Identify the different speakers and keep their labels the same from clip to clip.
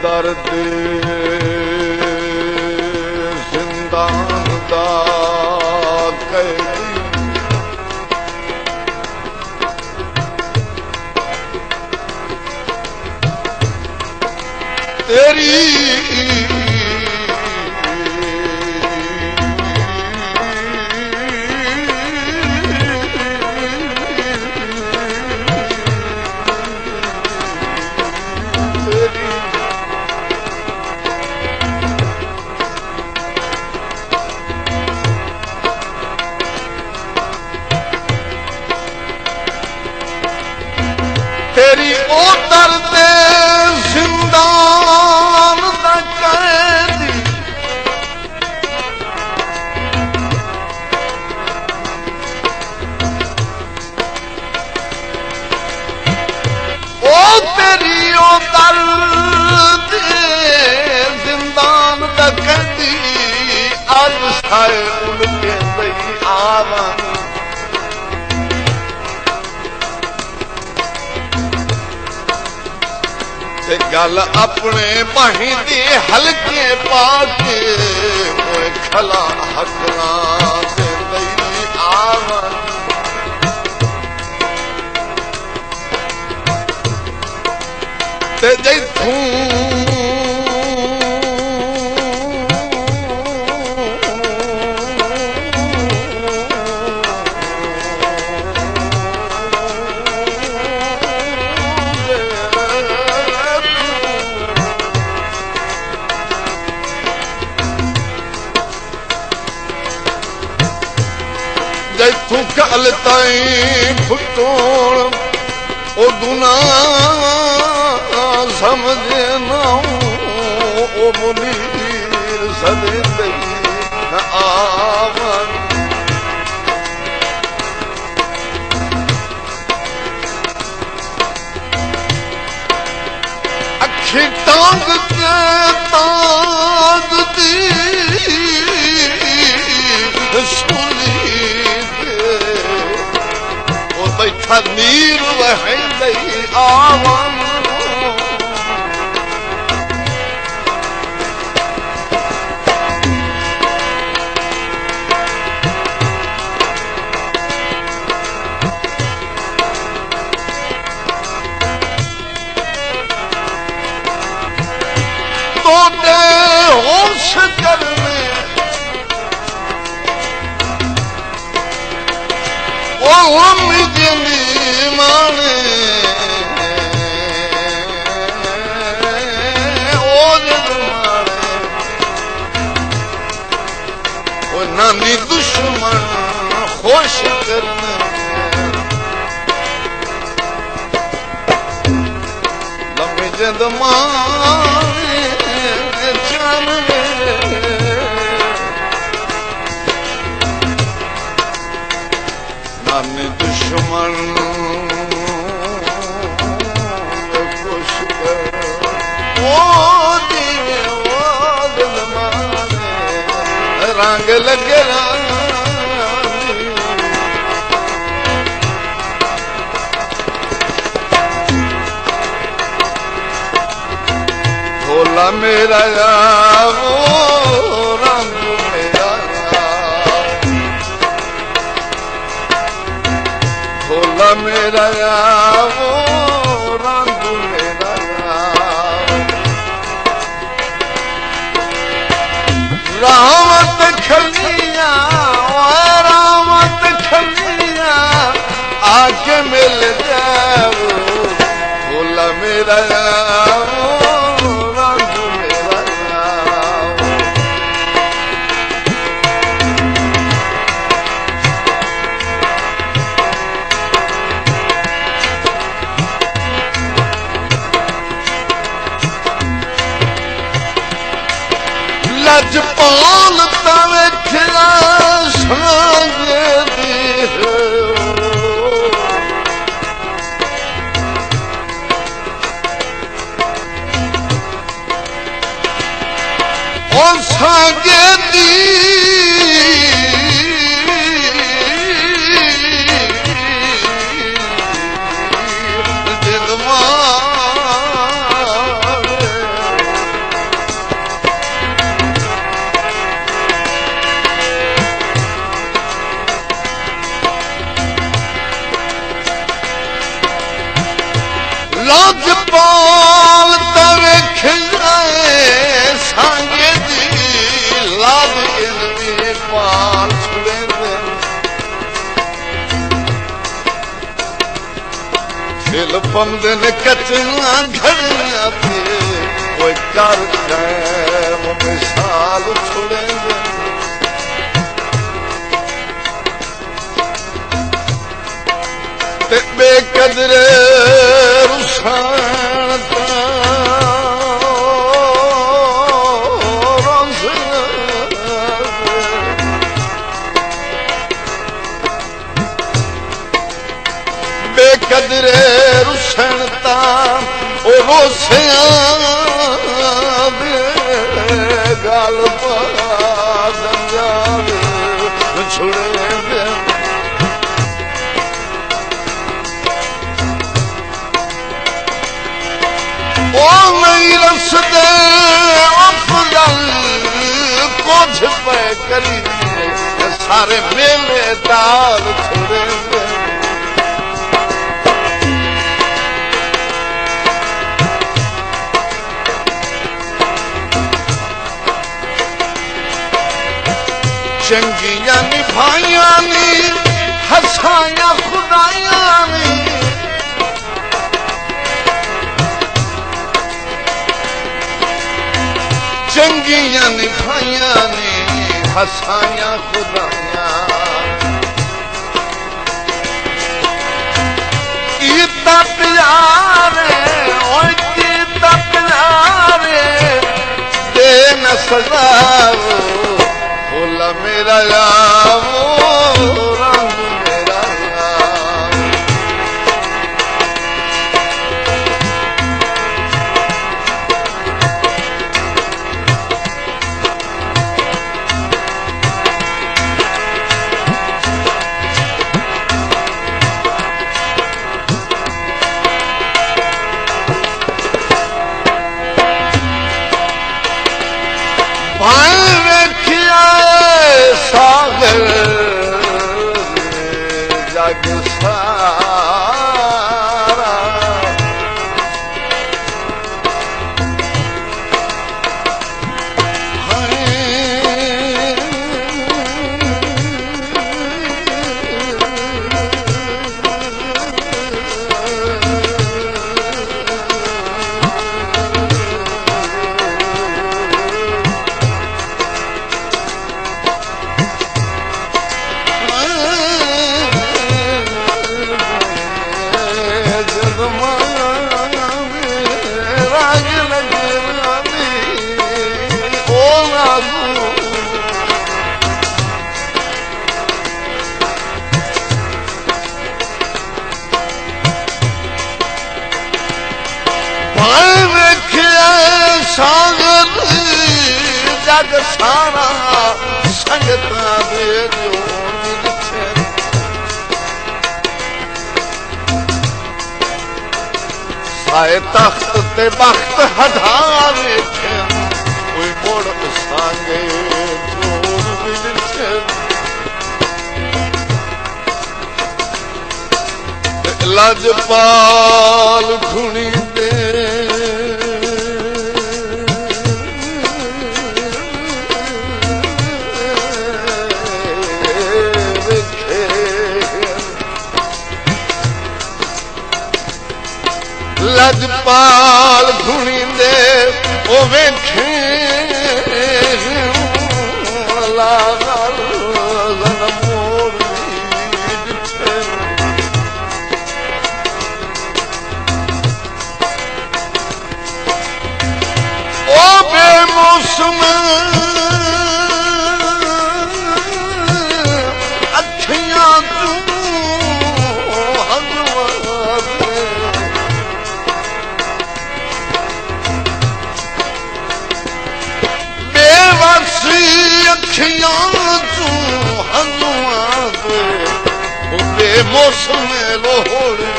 Speaker 1: दर्द जिंदान दा कैदी तेरी तेरी ओ दर्द जिंदान दा कैदी ओ तेरी ओ दर्द जिंदान दा कैदी अज साए उनके दई आवन गल अपने भाई दे हल्के पाके खला हकला आवन ते जैथू जैथू कल ताई फुटोण ओ गुना समझे ना ओ मुनीर सदे दई आवन अखी टांग के तांग दी सुनी बैठा नीर वह दई आवन तो दे होश करने हम जनी माने ओ नानी दुश्मन खुश करने लम्बी जिंद माने जानने नानी दुश्मन खुश कर ओ दिए ओ दिल माने रंग लगे भोला मेरा वो रंग भोला मेरा वो रंग मेरा रामत खलिया रामत खलिया आके मिल जाओ भोला मेरा वो रंग मेरा लजपाल तवेखिया सांगे दी ओ सांगे दी जिद मारे राजपाल तवे खिलाए सांगे दी लाद इनके पाल छुड़े दिल पमदन कचना घड़िया पे कोई कर कैम मिसाल छुड़े ते बेकदरे रुसान बेकदरे रुसनता ओ रोसिया गाल छुड़े ओ नहीं रसदे अफजल कुछ पे करी सारे मेले दाल छुड़े चंगिया निभाइया नी हसाया खुदाया नी चंगिया निभाइया नी हसाया खुदाया इतना प्यारे और इतना प्यारे दे न सजाओ बोला मेरा यावो रंग मेरा सागर जग सारा सागर जग सारा संगता दे जो साए तख्त ते बख्त हटावे कोई मोड़ सांगे लजपाल घुनी दे लजपाल घुनी दे ओ वेखे ओ बेमौसम अखियां तू अखियां तू हनुआ दे बेमौसम लोहड़ी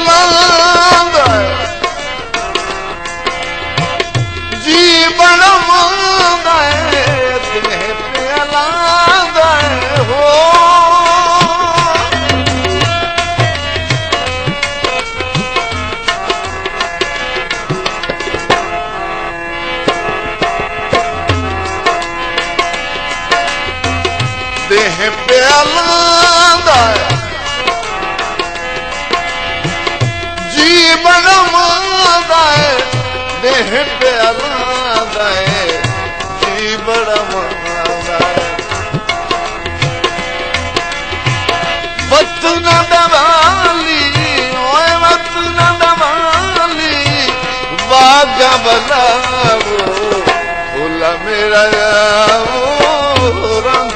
Speaker 1: लांदा जी बड़ा मांदा देह पे लांदा हो देह पे लांदा जी बड़ा मांदा देह पे लांदा जी बड़ा मांदा वत न दवाली ओए वत न दवाली वागा बनावो भोला मेरा रंग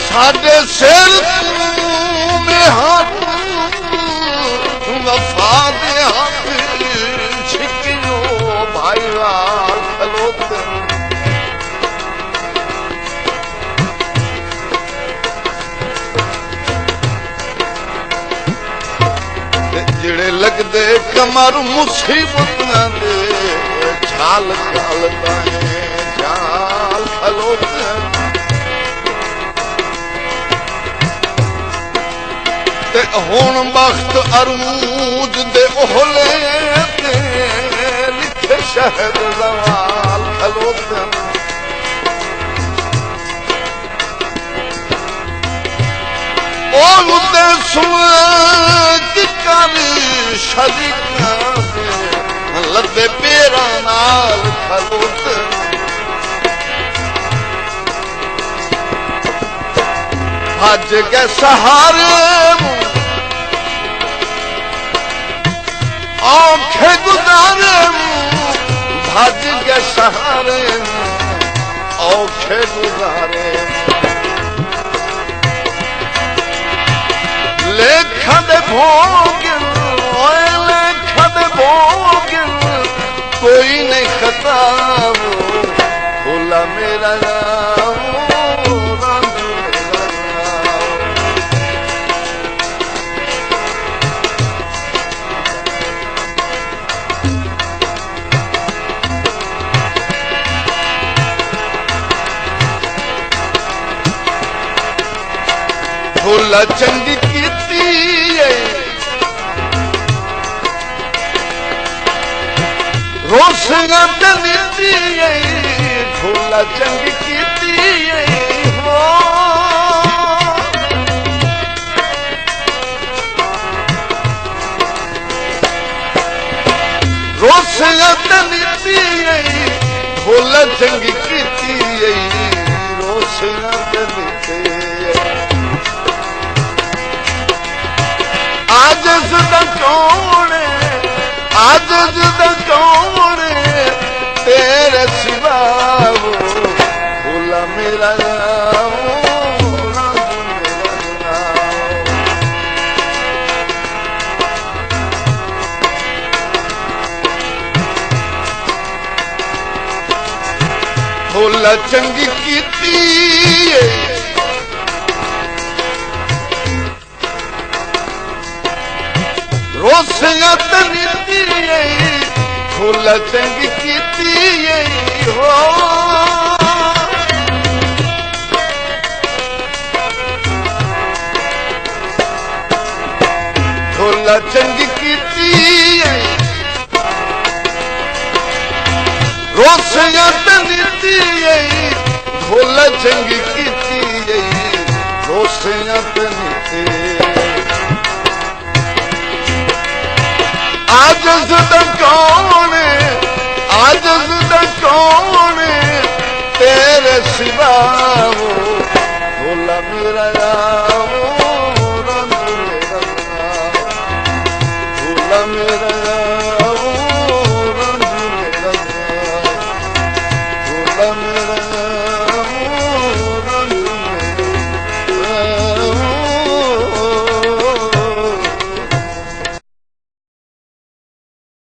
Speaker 1: साडे सिर में हाथ वफा दे हाथ छिकियो भाई वाल खलोते जिड़े लगदे कमर मुसीबत दे छाल खालता है छाल खलोते हुण बख्त अरूज दे ओहले ते लिखे शहद ज़वाल खलोते ओलते सुन कर शरीका लदे पेरा नाल खलोते भज के सहारे आंखें गुजारे भज के सहारे आंखें गुजारे लेखा दे भोगिल लेखा दे भोगिल कोई नहीं खताब भोला मेरा भोला चंगी कीती रोसियां ते नीती भोला चंगी कीती हो रोसियां ते नीती भोला चंगी कीती रोसियां ते नीती आजिज़ दा कौन तेरे सिवा भोला मेरा भोला चंगी कीती रोसियां ते नीती भोला चंगी कीती हो भोला चंगी कीती रोसियां ते नीती भोला चंगी कीती रोसियां ते नीती आजिज़ दा कौन तेरे सिवा